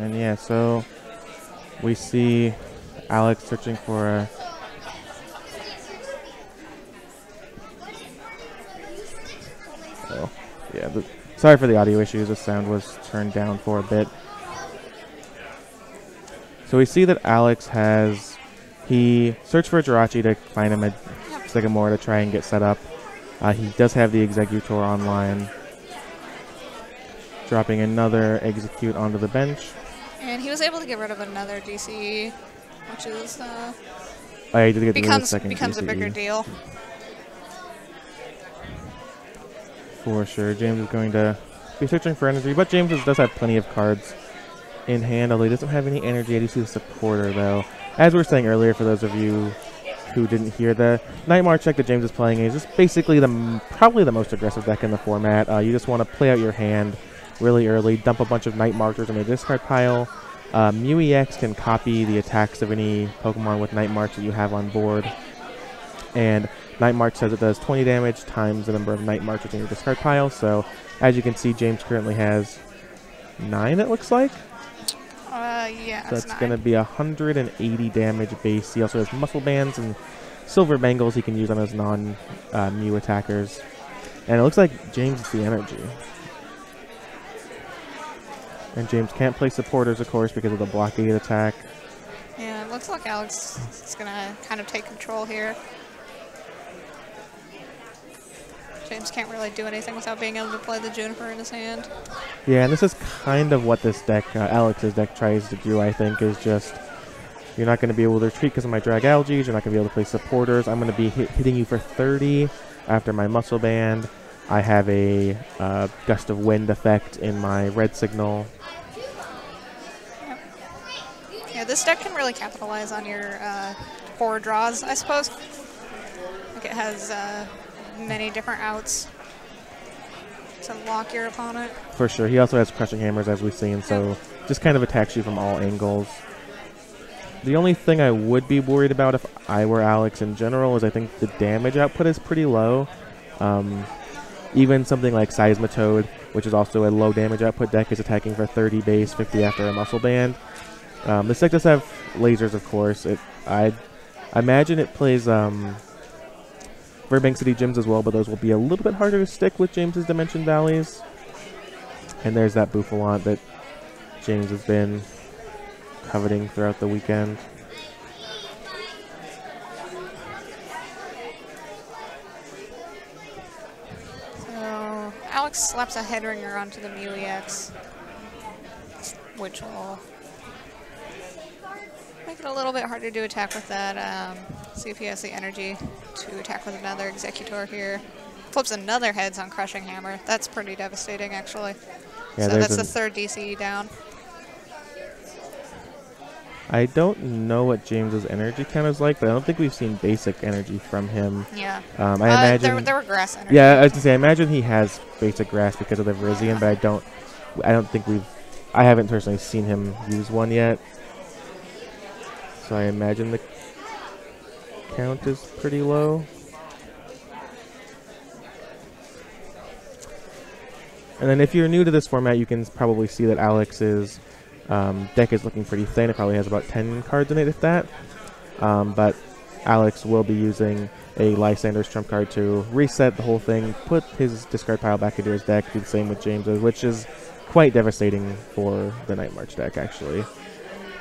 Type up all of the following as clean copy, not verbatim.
And yeah, so we see Alex searching for a... Oh, yeah, sorry for the audio issues. The sound was turned down for a bit. So we see that Alex has... He searched for a Jirachi to find him a Sycamore to try and get set up. He does have the Exeggutor online. Dropping another Execute onto the bench. And he was able to get rid of another DCE, which is he did get rid of the second becomes DCE. a bigger deal. For sure. James is going to be searching for energy, but James does have plenty of cards in hand, although he doesn't have any energy. I do see the supporter, though. As we were saying earlier, for those of you who didn't hear, the Night March deck that James is playing is just basically probably the most aggressive deck in the format. You just want to play out your hand really early, dump a bunch of Night Marchers in the discard pile. Mew EX can copy the attacks of any Pokemon with Night March that you have on board. And Night March says it does 20 damage times the number of Night Marchers in your discard pile. So, as you can see, James currently has 9, it looks like. Yeah, so that's going to be 180 damage base. He also has Muscle Bands and Silver Bangles he can use on his non-Mew attackers. And it looks like James is the energy. And James can't play supporters, of course, because of the blockade attack. Yeah, it looks like Alex is going to kind of take control here. James can't really do anything without being able to play the Juniper in his hand. Yeah, and this is kind of what this deck, Alex's deck, tries to do, I think, is just... You're not going to be able to retreat because of my Drag Algaes. You're not going to be able to play supporters. I'm going to be hitting you for 30 after my Muscle Band. I have a Gust of Wind effect in my Red Signal. Yep. Yeah, this deck can really capitalize on your poor draws, I suppose. Like it has many different outs to lock your opponent. For sure. He also has Crushing Hammers, as we've seen, so just kind of attacks you from all angles. The only thing I would be worried about if I were Alex in general is I think the damage output is pretty low. Even something like Seismitoad, which is also a low damage output deck, is attacking for 30 base, 50 after a Muscle Band. This deck does have lasers, of course. I imagine it plays Burbank City Gyms as well, but those will be a little bit harder to stick with James's Dimension Valleys. And there's that Bouffalant that James has been coveting throughout the weekend. So Alex slaps a Headringer onto the Mew EX, which will make it a little bit harder to attack with that. See if he has the energy to attack with another Exeggutor here. Flips another Heads on Crushing Hammer. That's pretty devastating, actually. Yeah, so that's the third DCE down. I don't know what James's energy count is like, but I don't think we've seen basic energy from him. Yeah. I imagine there were grass energy. Yeah, I was gonna say I imagine he has basic grass because of the Virizion, but I don't think I haven't personally seen him use one yet. So I imagine the count is pretty low. And then if you're new to this format, you can probably see that Alex's deck is looking pretty thin. It probably has about 10 cards in it, if that. But Alex will be using a Lysander's trump card to reset the whole thing, put his discard pile back into his deck, do the same with James's, which is quite devastating for the Night March deck, actually.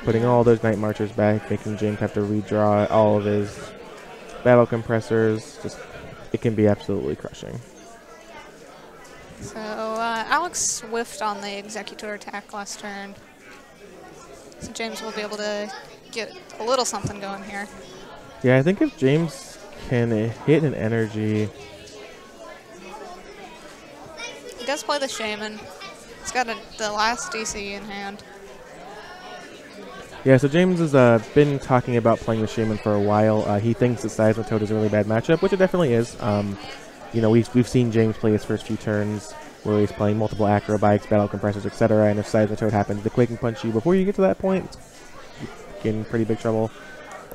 Putting all those Night Marchers back, making James have to redraw all of his battle compressors, it can be absolutely crushing. So Alex whiffed on the Exeggutor attack last turn. So James will be able to get a little something going here. Yeah, I think if James can hit an energy... He does play the Shaman. He's got the last DC in hand. Yeah, so James has been talking about playing the Shaman for a while. He thinks that Seismitoad is a really bad matchup, which it definitely is. You know, we've seen James play his first few turns where he's playing multiple Acrobikes, Battle Compressors, etc. And if Seismitoad happens to Quaking Punch you before you get to that point, you're in pretty big trouble.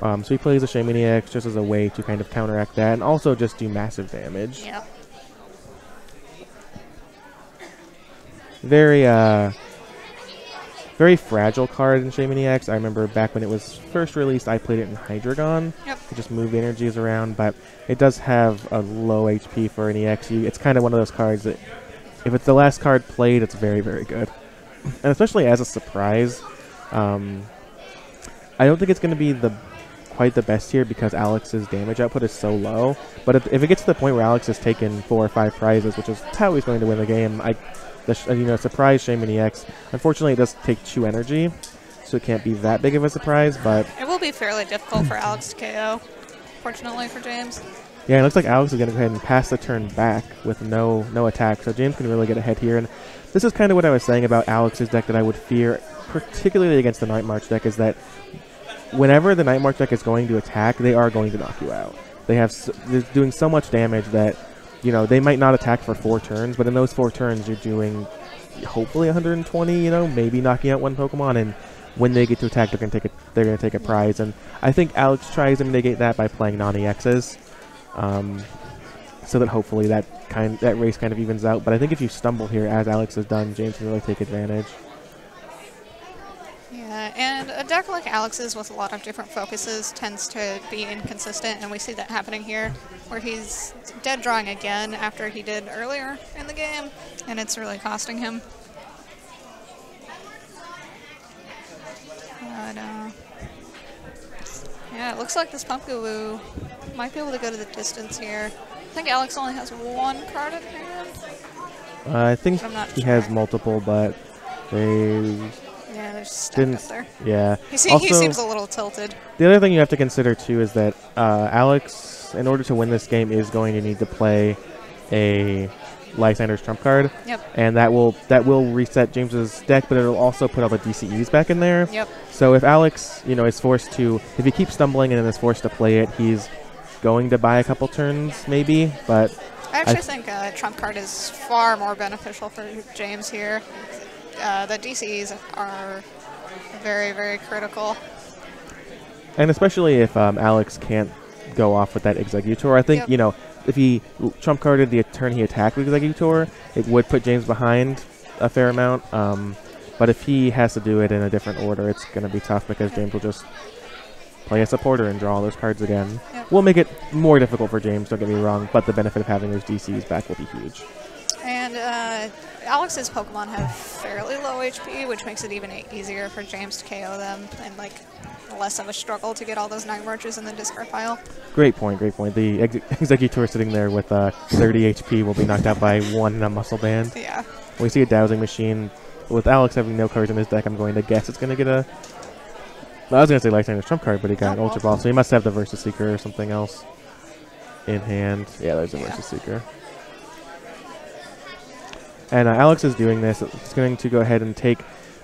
So he plays the Shaman EX just as a way to kind of counteract that and also just do massive damage. Yeah. Very, very fragile card in Shaman EX. I remember back when it was first released, I played it in Hydreigon. Yep. To just move energies around, but it does have a low HP for an EX. It's kind of one of those cards that, if it's the last card played, it's very, very good. And especially as a surprise, I don't think it's going to be quite the best here because Alex's damage output is so low. But if it gets to the point where Alex has taken 4 or 5 prizes, which is how he's going to win the game, surprise Shaman EX. Unfortunately, it does take 2 energy, so it can't be that big of a surprise. But it will be fairly difficult for Alex to KO. Fortunately for James. Yeah, it looks like Alex is going to go ahead and pass the turn back with no attack, so James can really get ahead here. And this is kind of what I was saying about Alex's deck that I would fear, particularly against the Night March deck, is that whenever the Night March deck is going to attack, they are going to knock you out. They're doing so much damage that, you know, they might not attack for 4 turns, but in those 4 turns you're doing hopefully 120, you know, maybe knocking out 1 Pokemon, and when they get to attack, they're going to take a prize. And I think Alex tries to mitigate that by playing non-EXs, so that hopefully that race kind of evens out. But I think if you stumble here, as Alex has done, James can really take advantage. Yeah, and a deck like Alex's with a lot of different focuses tends to be inconsistent, and we see that happening here, where he's dead drawing again after he did earlier in the game, and it's really costing him. But, yeah, it looks like this Pumpkaboo might be able to go to the distance here. I think Alex only has 1 card in hand. I think he sure. has multiple, but they... Yeah, they're stuck up there. Yeah. He seems a little tilted. The other thing you have to consider, too, is that Alex, in order to win this game, is going to need to play a Lysander's trump card. Yep. And that will reset James's deck, but it'll also put all the DCEs back in there. Yep. So if Alex, you know, is forced to, if he keeps stumbling and then is forced to play it, he's going to buy a couple turns, maybe, but... I actually think trump card is far more beneficial for James here. The DCs are very, very critical. And especially if Alex can't go off with that Exeggutor. I think, you know, if he trump carded the turn he attacked with Exeggutor, it would put James behind a fair amount. But if he has to do it in a different order, it's going to be tough because James will just play a supporter and draw all those cards again. Yep. Will make it more difficult for James, don't get me wrong, but the benefit of having those DCs back will be huge. And Alex's Pokemon have fairly low HP, which makes it even easier for James to KO them, and like less of a struggle to get all those Night Marches in the discard pile. Great point, great point. The Exeggutor sitting there with 30 HP will be knocked out by 1 in a muscle band. Yeah. We see a dowsing machine. With Alex having no cards in his deck, I'm going to guess it's going to get a... I was going to say Lysander's trump card, but he got an Ultra Ball, so he must have the Versus Seeker or something else in hand. Yeah, there's a Versus Seeker. And Alex is doing this. He's going to go ahead and take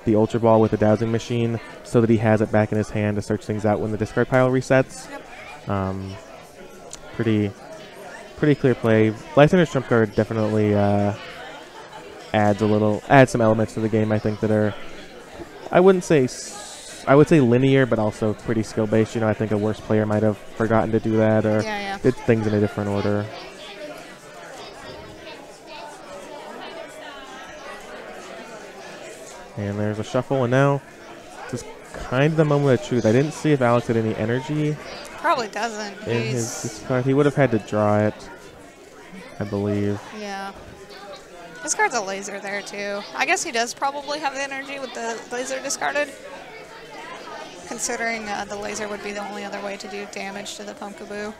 the Ultra Ball with the dowsing machine so that he has it back in his hand to search things out when the discard pile resets. Yep. Pretty clear play. Lysander's trump card definitely adds some elements to the game, I think, that are, I would say linear, but also pretty skill based. You know, I think a worse player might have forgotten to do that or did things in a different order. And there's a shuffle, and now this is kind of the moment of truth. I didn't see if Alex had any energy. Probably doesn't. In his discard. He would have had to draw it, I believe. Yeah. This card's a laser there, too. I guess he does probably have the energy with the laser discarded, considering the laser would be the only other way to do damage to the Pumpkaboo.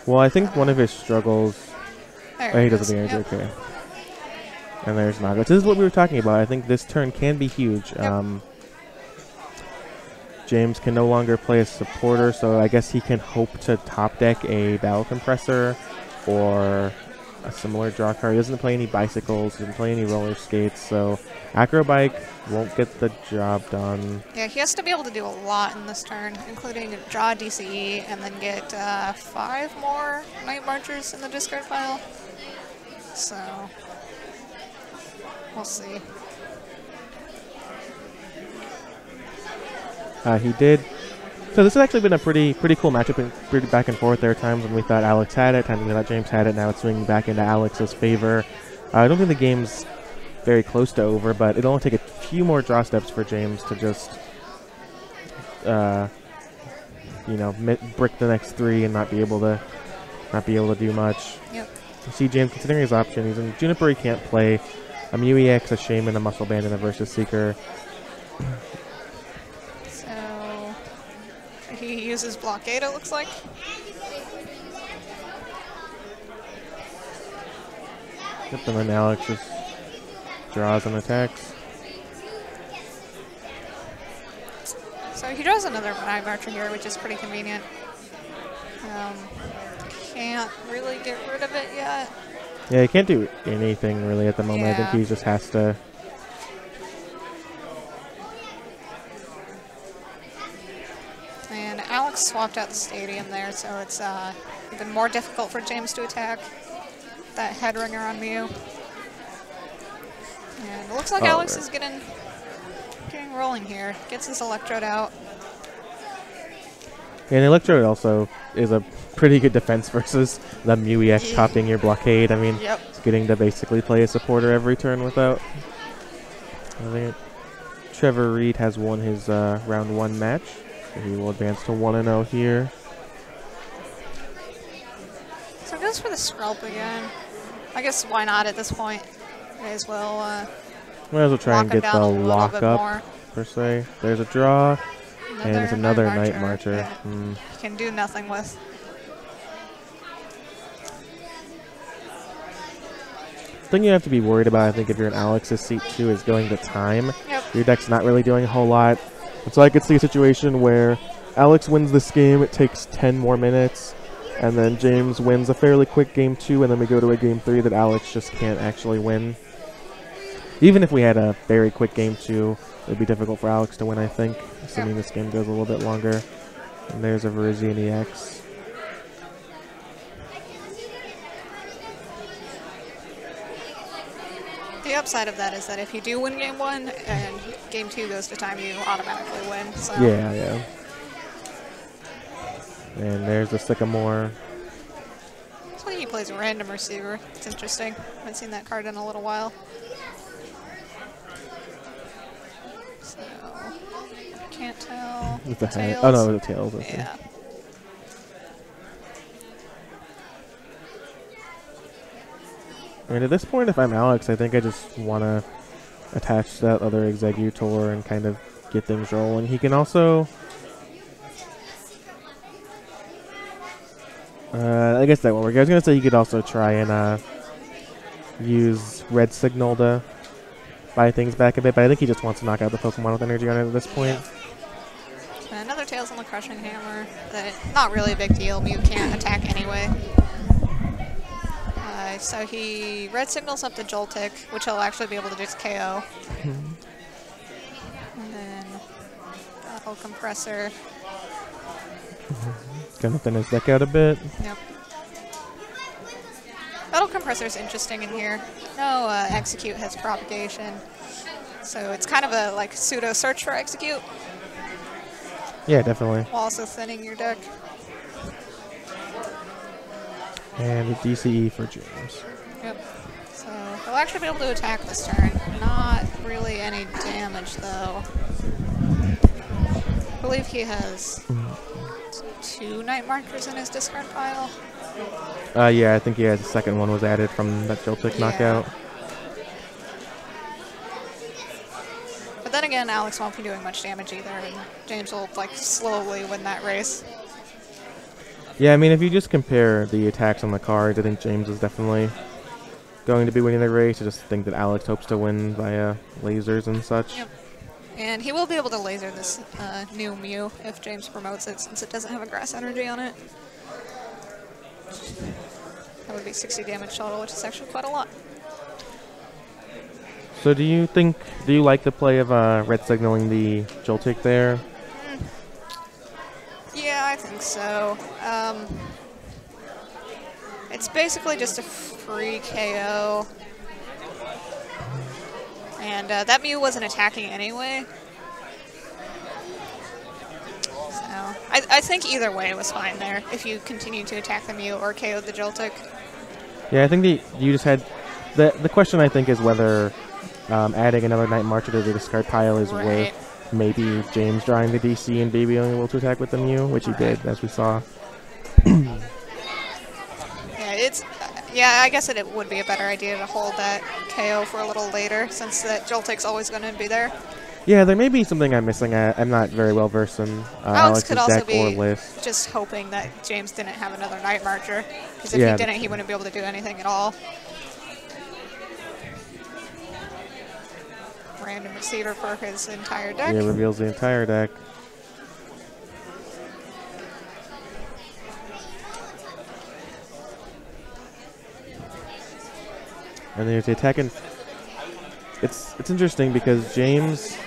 Well, I think one of his struggles... There he doesn't have the energy, okay. And there's Naga. This is what we were talking about. I think this turn can be huge. James can no longer play a supporter, so I guess he can hope to top deck a Battle Compressor or a similar draw card. He doesn't play any bicycles, doesn't play any roller skates, so Acrobike won't get the job done. Yeah, he has to be able to do a lot in this turn, including draw DCE and then get 5 more Night Marchers in the discard pile. So... we'll see. He did. So this has actually been a pretty cool matchup, pretty back and forth. There are times when we thought Alex had it, times when we thought James had it. Now it's swinging back into Alex's favor. I don't think the game's very close to over, but it'll only take a few more draw steps for James to just, you know, brick the next 3 and not be able to do much. Yep. You see James considering his option. He's in Juniper. He can't play a Mew EX, a Shaman, a Muscle Band, and a Versus Seeker. So he uses Blockade, it looks like. Yep, and then Alex just draws and attacks. So he draws another Night Marcher here, which is pretty convenient. Can't really get rid of it yet. Yeah, he can't do anything really at the moment. Yeah. I think he just has to. And Alex swapped out the stadium there, so it's even more difficult for James to attack that head ringer on Mew. And it looks like Alex is getting rolling here. Gets his Electrode out. Yeah, and Electrode also is a pretty good defense versus the Mew EX topping your blockade. I mean, it's getting to basically play a supporter every turn without. I think Trevor Reed has won his round 1 match. So he will advance to 1-0 here. So he goes for the Skrelp again. I guess why not at this point? May as well. Might as well try and get the lock up, per se. There's a draw. And there's another Night Marcher. Yeah. Can do nothing with. The thing you have to be worried about, I think, if you're in Alex's seat too, is going to time. Yep. Your deck's not really doing a whole lot. And so I could see a situation where Alex wins this game, it takes 10 more minutes, and then James wins a fairly quick game 2, and then we go to a game 3 that Alex just can't actually win. Even if we had a very quick game 2, it would be difficult for Alex to win, I think, assuming this game goes a little bit longer. And there's a Virizion EX. The upside of that is that if you do win game 1 and game 2 goes to time, you automatically win. So. Yeah. And there's the Sycamore. Looks like he plays a random receiver. It's interesting. Haven't seen that card in a little while. So, can't tell. With the head. Oh no, the tails. Yeah. And at this point, if I'm Alex, I think I just want to attach that other Exeggutor and kind of get things rolling. He can also... I guess that won't work. I was going to say he could also try and use Red Signal to buy things back a bit, but I think he just wants to knock out the Pokemon with energy on it at this point. Yeah. Another Tails on the Crushing Hammer. Not really a big deal. Mew can't attack anyway. So he Red Signals up the Joltik, which he'll actually be able to just KO. And then Battle Compressor. Gonna thin his deck out a bit. Yep. Battle Compressor is interesting in here. No, Execute has Propagation. So it's kind of a like pseudo search for Execute. Yeah, definitely. While also thinning your deck. And a DCE for James. Yep. So he'll actually be able to attack this turn. Not really any damage though. I believe he has 2 Night Markers in his discard pile. Yeah, I think the second one was added from that Joltik knockout. But then again, Alex won't be doing much damage either, and James will like slowly win that race. Yeah, I mean, if you just compare the attacks on the cards, I think James is definitely going to be winning the race. I just think that Alex hopes to win via lasers and such. Yep. And he will be able to laser this new Mew if James promotes it, since it doesn't have a grass energy on it. That would be 60 damage total, which is actually quite a lot. So do you like the play of red signaling the Joltik there? Yeah, I think so. It's basically just a free KO. And that Mew wasn't attacking anyway. So I think either way was fine there, if you continue to attack the Mew or KO the Joltik. Yeah, I think you just had... The question, I think, is whether adding another Night Marcher to the discard pile is worth maybe James drawing the DC and Baby only able to attack with the Mew, which he did, as we saw. Yeah, I guess it would be a better idea to hold that KO for a little later, since that Joltik's always going to be there. Yeah, there may be something I'm missing. I'm not very well versed in Alex's deck or list. Just hoping that James didn't have another Night Marcher, because if he didn't, he wouldn't be able to do anything at all. Random receiver for his entire deck. Yeah, reveals the entire deck. And there's the attack, and it's interesting because James.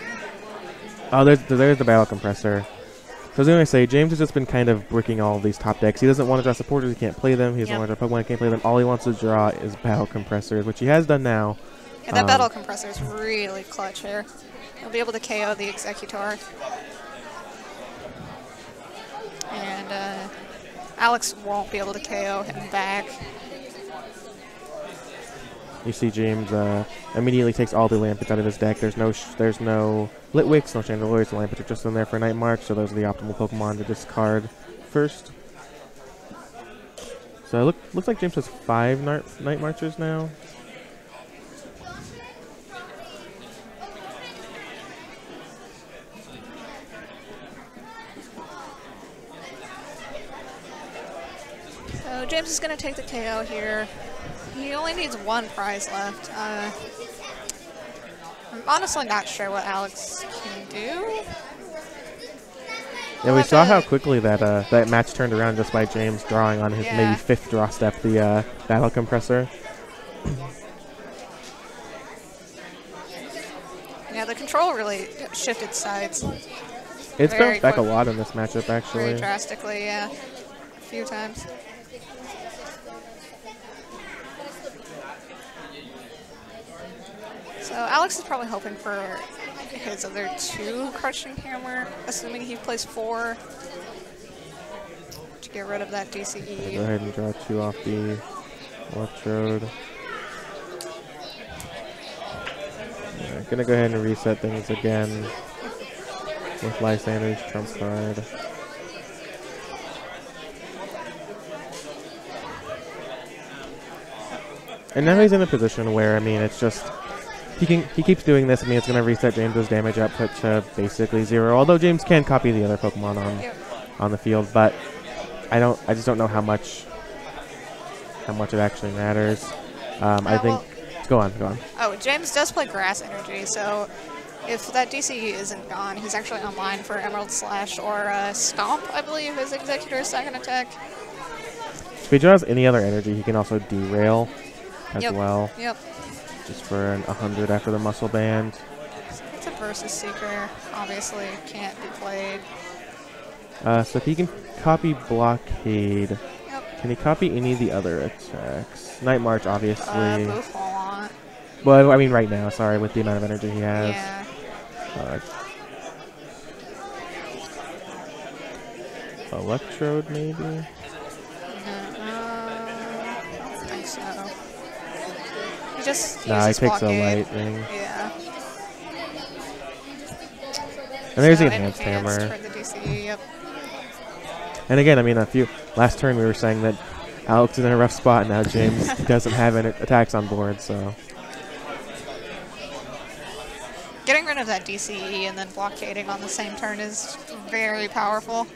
Oh, there's the Battle Compressor. So I was going to say, James has just been kind of bricking all of these top decks. He doesn't want to draw supporters, he can't play them. He doesn't want to draw Pokemon, he can't play them. All he wants to draw is Battle Compressors, which he has done now. And that Battle Compressor is really clutch here. He'll be able to KO the Exeggutor. And Alex won't be able to KO him back. You see James immediately takes all the Lampets out of his deck. There's no Litwicks, no Chandelures. The Lampets are just in there for Night March, so those are the optimal Pokemon to discard first. So it looks like James has 5 Night Marchers now. So James is going to take the KO here. He only needs 1 prize left. I'm honestly not sure what Alex can do. Yeah, we saw how quickly that match turned around just by James drawing on his maybe 5th draw step the Battle Compressor. Yeah, the control really shifted sides. It's bounced back a lot in this matchup, actually. Very drastically, yeah. A few times. So Alex is probably hoping for his other 2 Crushing Hammer, assuming he plays 4 to get rid of that DCE. Go ahead and draw 2 off the Electrode. Yeah, gonna go ahead and reset things again with Lysander's trump card. And now he's in a position where, I mean, it's just he keeps doing this. I mean, it's going to reset James's damage output to basically 0. Although James can copy the other Pokemon on the field, but I just don't know how much it actually matters. I think. Go on. Oh, James does play Grass Energy, so if that DCE isn't gone, he's actually online for Emerald Slash or Stomp, I believe, is Exeggutor's second attack. If he draws any other energy, he can also Derail as well. Yep. Just for an 100 after the Muscle Band. It's a Versus Seeker. Obviously can't be played. So if he can copy Blockade, can he copy any of the other attacks? Night March, obviously. Buffon. Well, I mean right now, sorry, with the amount of energy he has. Yeah. Electrode, maybe? I don't think so. He just he takes a Lightning. Yeah. And there's the Enhanced Hammer. For the DCE, yep. And again, I mean, last turn we were saying that Alex is in a rough spot, and now James doesn't have any attacks on board, so. Getting rid of that DCE and then blockading on the same turn is very powerful.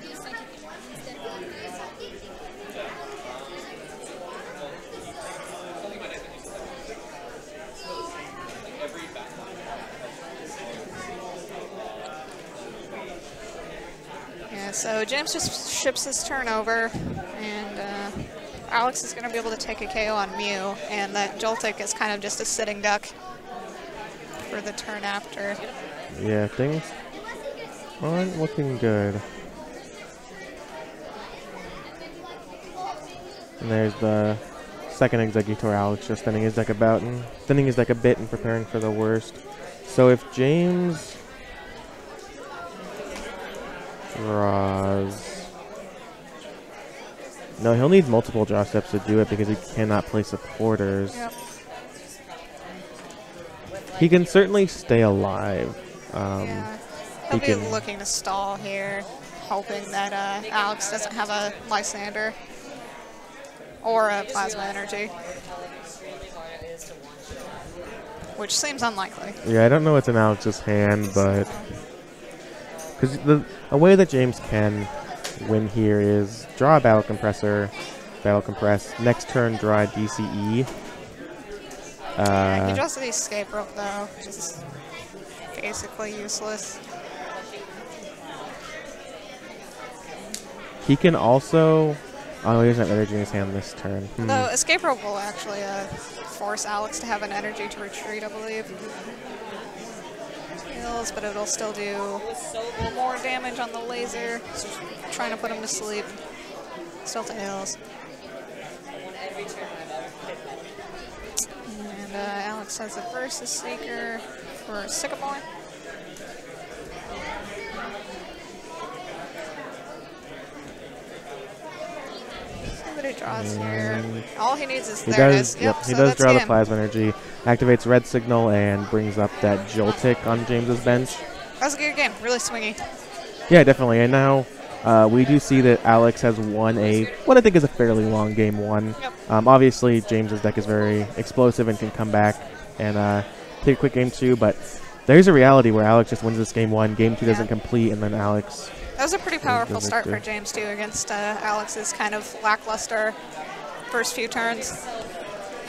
Yeah, so James just ships his turn over, and Alex is going to be able to take a KO on Mew, and that Joltik is kind of just a sitting duck for the turn after. Yeah, things aren't looking good. And there's the second Exeggutor. Alex just thinning his deck a bit and preparing for the worst. So if James draws, no, he'll need multiple draw steps to do it because he cannot play supporters. Yep. He can certainly stay alive. Yeah. He'll be looking to stall here, hoping that Alex doesn't have a Lysander or a Plasma Energy, which seems unlikely. Yeah, I don't know what's in Alex's hand, but because a way that James can win here is draw a Battle Compressor, Battle Compress, next turn draw a DCE. He draws the escape rope though, which is basically useless. He can also... Oh, he doesn't have energy in his hand this turn. Though escape rope will actually force Alex to have an energy to retreat, I believe. Heals, but it'll still do more damage on the laser. So trying to put him to sleep. Still tails. And Alex has a Versus Seeker for Sycamore. See what he draws here. All he needs is there it is. Yep, he so does that's draw the game. Plasma Energy, activates Red Signal, and brings up that Joltik on James's bench. That was a good game. Really swingy. Yeah, definitely. And now we do see that Alex has won what I think is a fairly long game one. Yep. Obviously, James's deck is very explosive and can come back and take a quick game two, but there's a reality where Alex just wins this game one, game two doesn't complete, and then Alex... That was a pretty powerful start for James, too, against Alex's kind of lackluster first few turns.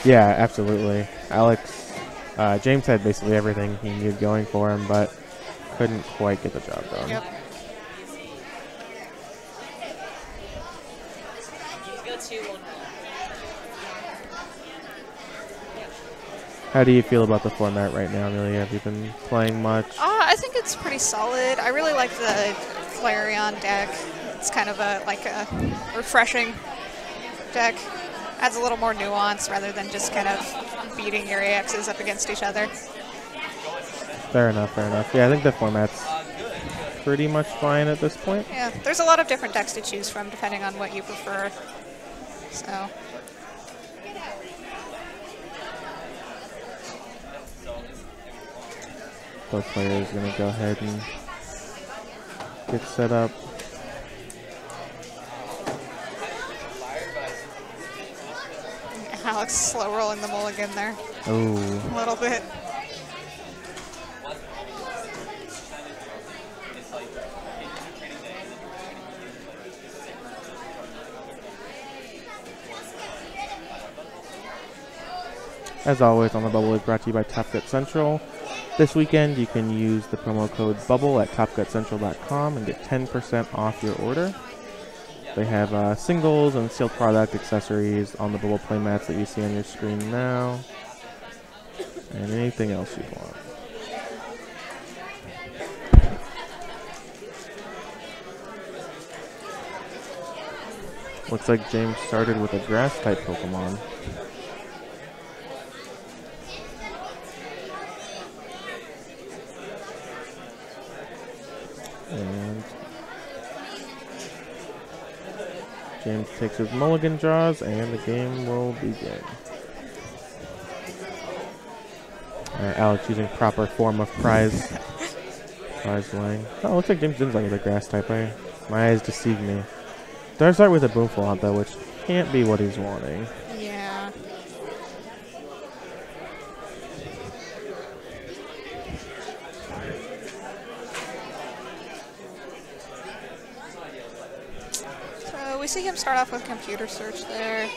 Yeah, absolutely. James had basically everything he needed going for him, but couldn't quite get the job done. Yep. How do you feel about the format right now, Amelia? Have you been playing much? I think it's pretty solid. I really like the Flareon deck. It's kind of a refreshing deck. Adds a little more nuance rather than just kind of beating your AXs up against each other. Fair enough, fair enough. Yeah, I think the format's pretty much fine at this point. Yeah, there's a lot of different decks to choose from depending on what you prefer. So... Both players are going to go ahead and get set up. Alex slow rolling the mulligan there. Oh. A little bit. As always, on the bubble is brought to you by Top Gut Central. This weekend, you can use the promo code BUBBLE at topgutcentral.com and get 10% off your order. They have singles and sealed product accessories on the bubble playmats that you see on your screen now, and anything else you want. Looks like James started with a grass-type Pokemon. And James takes his mulligan draws, and the game will begin. Alex using proper form of prize laying. Oh, looks like James didn't like the grass type. My eyes deceive me. Does start with a Boomflaunt though, which can't be what he's wanting. Yeah. So we see him start off with computer search there.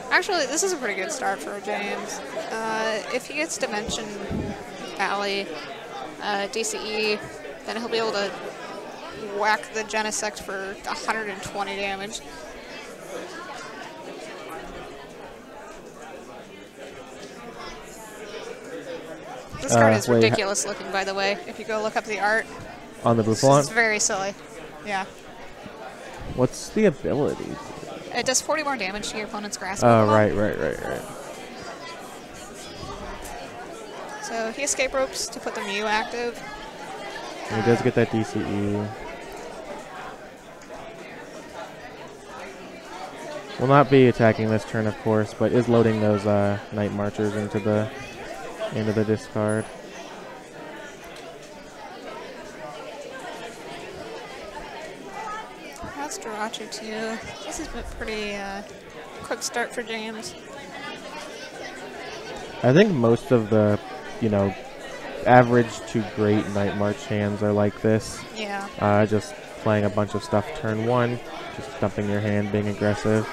Actually, this is a pretty good start for James. If he gets Dimension Alley, DCE, then he'll be able to whack the Genesect for 120 damage. This card is ridiculous looking, by the way, if you go look up the art. On the Boomflaunt? It's very silly. Yeah. What's the ability? It does 40 more damage to your opponent's grass. Oh, right. So he escape ropes to put the Mew active. And he does get that DCE. Will not be attacking this turn, of course, but is loading those Night Marchers into the discard. That's Jirachi too. This has been a pretty quick start for James. I think most of the, average to great Night March hands are like this. Yeah. Just playing a bunch of stuff turn 1, just dumping your hand, being aggressive.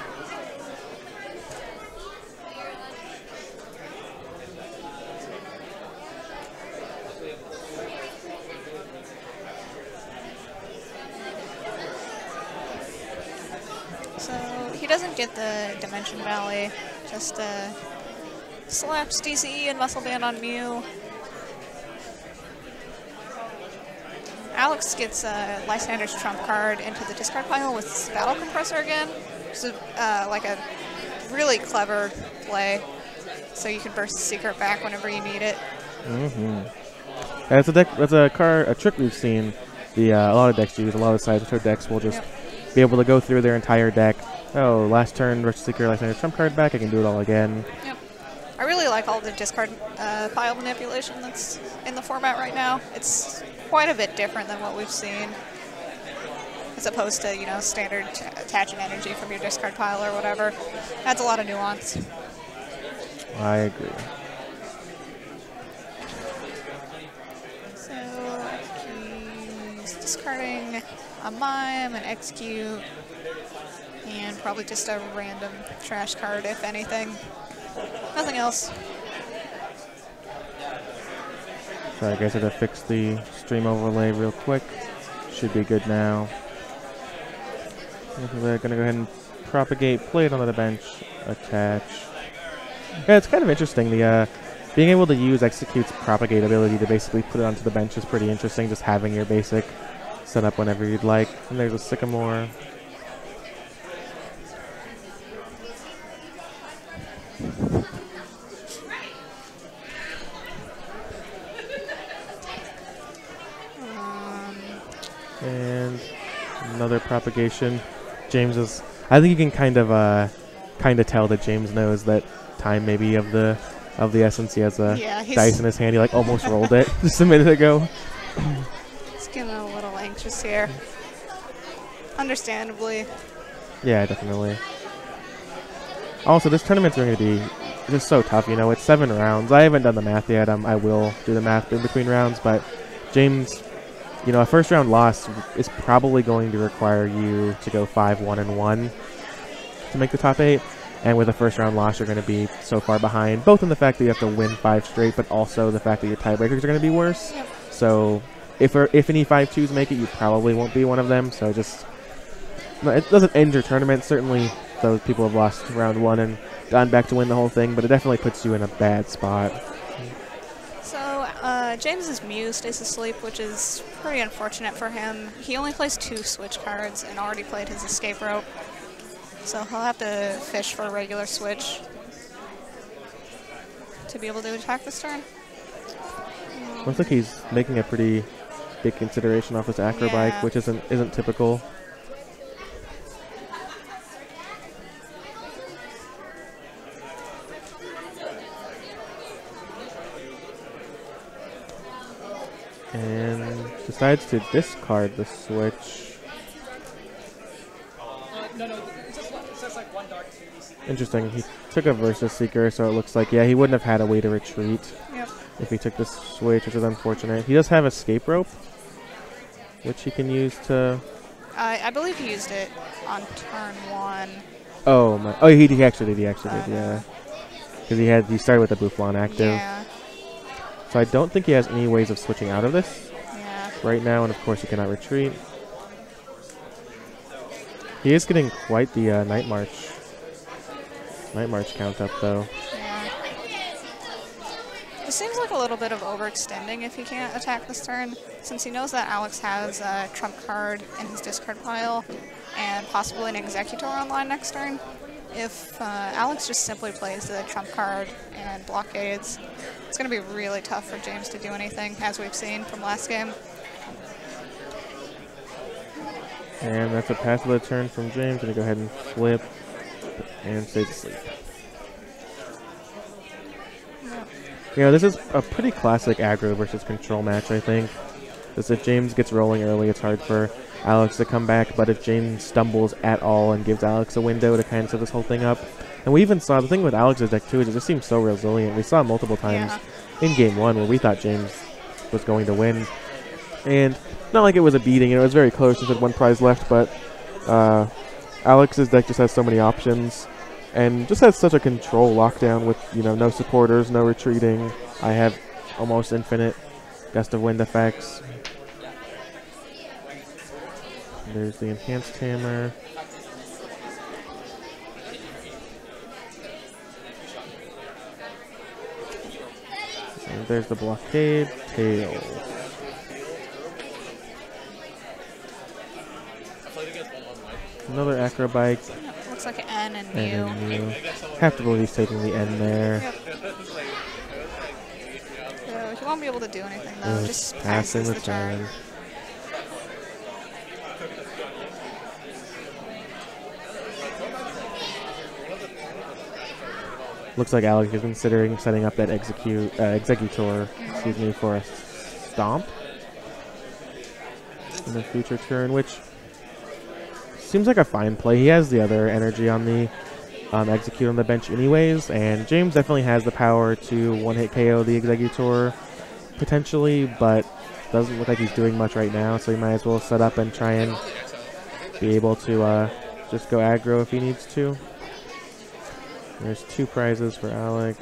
So he doesn't get the Dimension Valley, just slaps DCE and Muscle Band on Mew. Alex gets Lysander's trump card into the discard pile with Battle Compressor again, which is like a really clever play, so you can burst the secret back whenever you need it. That's a trick we've seen. A lot of decks use. A lot of Sideshow decks will just be able to go through their entire deck. Oh, last turn, Rush Seeker, Lysander's trump card back. I can do it all again. Yep. I really like all the discard pile manipulation that's in the format right now. It's quite a bit different than what we've seen, as opposed to, standard attaching energy from your discard pile or whatever. Adds a lot of nuance. I agree. So he's discarding a Mime, an Execute, and probably just a random trash card, if anything. Nothing else. So I guess I have to fix the stream overlay real quick. Should be good now. We're going to go ahead and propagate, play it onto the bench, attach. Yeah, it's kind of interesting. Being able to use Execute's propagate ability to basically put it onto the bench is pretty interesting, just having your basic set up whenever you'd like. And there's a Sycamore. And another propagation. James is. I think you can kind of tell that James knows that time may be of the essence. He has a dice in his hand. He almost rolled it just a minute ago. He's getting a little anxious here. Understandably. Yeah, definitely. Also, this tournament's going to be just so tough. It's 7 rounds. I haven't done the math yet. I will do the math in between rounds, but James. A first round loss is probably going to require you to go 5-1-1 to make the top 8. And with a first round loss, you're going to be so far behind, both in the fact that you have to win 5 straight, but also the fact that your tiebreakers are going to be worse. Yep. So if any 5-2s make it, you probably won't be one of them. So it doesn't end your tournament. Certainly those people have lost round 1 and gone back to win the whole thing, but it definitely puts you in a bad spot. James's Mew stays asleep, which is pretty unfortunate for him. He only plays 2 switch cards and already played his escape rope, so he'll have to fish for a regular switch to be able to attack this turn. Looks like he's making a pretty big consideration off his acrobike, which isn't typical. And decides to discard the switch. Interesting. He took a Versus Seeker, so it looks like, he wouldn't have had a way to retreat if he took the switch, which is unfortunate. He does have Escape Rope, which he can use to... I believe he used it on turn 1. Oh, my. Oh, he actually did, yeah. Because he started with the Bufflon active. Yeah. So I don't think he has any ways of switching out of this right now, and of course he cannot retreat. He is getting quite the Night March count up, though. Yeah. It seems like a little bit of overextending if he can't attack this turn, since he knows that Alex has a trump card in his discard pile and possibly an Exeggutor online next turn. If Alex just simply plays the trump card and blockades, it's going to be really tough for James to do anything, as we've seen from last game. And that's a pass of the turn from James. Going to go ahead and flip. and stays asleep. You know, this is a pretty classic aggro versus control match, I think. Because if James gets rolling early, it's hard for Alex to come back, but if James stumbles at all and gives Alex a window to kind of set this whole thing up. And we even saw, the thing with Alex's deck too is it just seems so resilient. We saw multiple times in game one where we thought James was going to win. And not like it was a beating, it was very close, just had one prize left, but Alex's deck just has so many options. And just has such a control lockdown with, you know, no supporters, no retreating. I have almost infinite gust of wind effects. There's the enhanced hammer. And there's the blockade tail. Another acrobike. Looks like an N and Mew. Have to believe he's taking the N there. Yep. So he won't be able to do anything though. Just passing passes the turn. Looks like Alex is considering setting up that Exeggutor, excuse me, for a stomp in the future turn, which seems like a fine play. He has the other energy on the Execute on the bench anyways, and James definitely has the power to one-hit KO the Exeggutor potentially, but doesn't look like he's doing much right now, so he might as well set up and try and be able to just go aggro if he needs to. There's 2 prizes for Alex.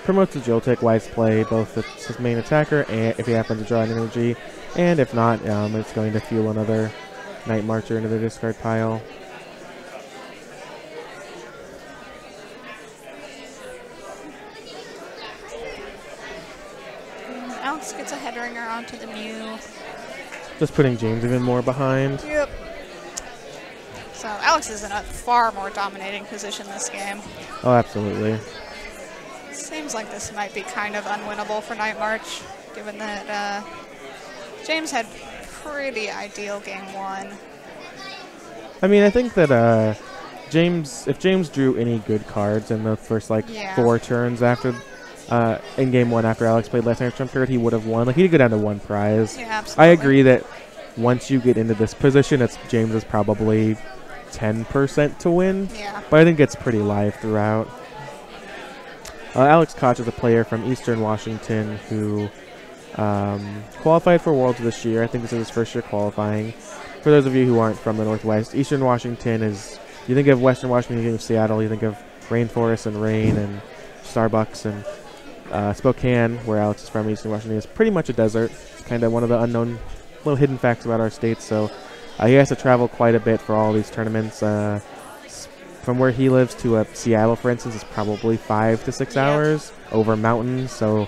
Promotes the Joltik, wise play, both it's his main attacker and if he happens to draw an energy, and if not, it's going to fuel another Night Marcher into the discard pile. Alex gets a head ringer onto the Mew. Just putting James even more behind. Yep. So Alex is in a far more dominating position this game. Oh, absolutely. Seems like this might be kind of unwinnable for Night March, given that James had pretty ideal game 1. I mean, I think that if James drew any good cards in the first 4 turns after in game 1 after Alex played last night's trump card, he would have won. Like, he'd go down to 1 prize. Yeah, absolutely. I agree that once you get into this position, James is probably 10% to win. Yeah. But I think it's pretty live throughout. Alex Koch is a player from Eastern Washington who qualified for Worlds this year. I think this is his first year qualifying. For those of you who aren't from the Northwest, Eastern Washington is, you think of Western Washington, you think of Seattle, you think of rainforest and rain and Starbucks, and Spokane, where Alex is from, Eastern Washington, is pretty much a desert. It's kind of one of the unknown little hidden facts about our state, so he has to travel quite a bit for all these tournaments. From where he lives to Seattle, for instance, is probably 5 to 6 hours over mountains, so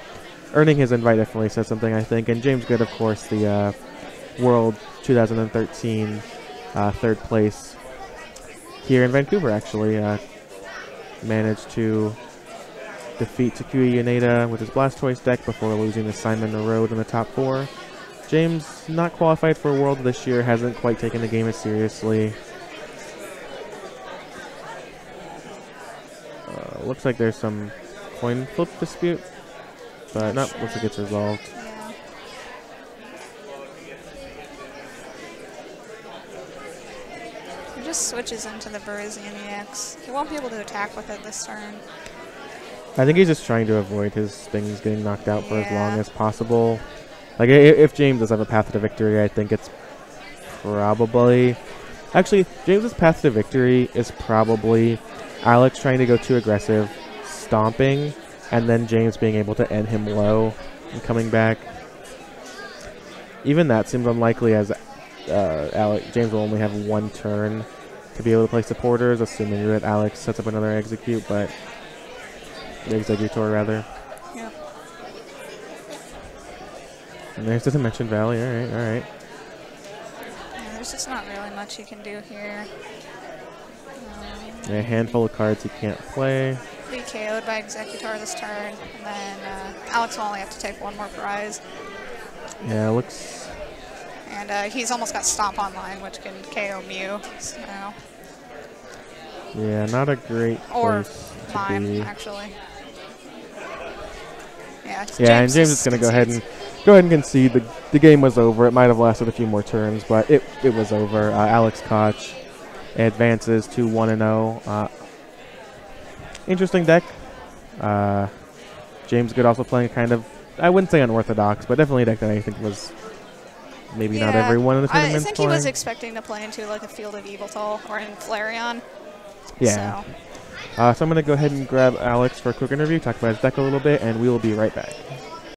earning his invite definitely says something, I think. And James Good, of course, the World 2013 third place here in Vancouver, actually, managed to defeat Takuya Yaneda with his Blastoise deck before losing to Simon Road in the top 4. James, not qualified for World this year, hasn't quite taken the game as seriously. Looks like there's some coin flip dispute, but looks like it's resolved. Yeah. He just switches into the Berisian EX. He won't be able to attack with it this turn. I think he's just trying to avoid his things getting knocked out for as long as possible. Like, if James does have a path to victory, I think it's probably... Actually, James's path to victory is probably Alex trying to go too aggressive, stomping, and then James being able to end him low and coming back. Even that seems unlikely, as James will only have 1 turn to be able to play supporters, assuming that Alex sets up another execute, but... the Exeggutor, rather. Yep. And there's the Dimension Valley. Alright, alright. Yeah, there's just not really much you can do here. A handful of cards he can't play. Be KO'd by Exeggutor this turn, and then Alex will only have to take 1 more prize. Yeah, looks... And he's almost got Stomp online, which can KO Mew. So. Yeah, not a great Or place to Mime, be. actually. Yeah, And James is going to go ahead and concede. The game was over. It might have lasted a few more turns, but it was over. Alex Koch advances to 1-0. Interesting deck. James Good also playing a kind of, I wouldn't say unorthodox, but definitely a deck that I think was maybe not everyone in the tournament. I think he was expecting to play into like a Field of Yveltal or in Flareon. Yeah. So I'm going to go ahead and grab Alex for a quick interview, talk about his deck a little bit, and we will be right back.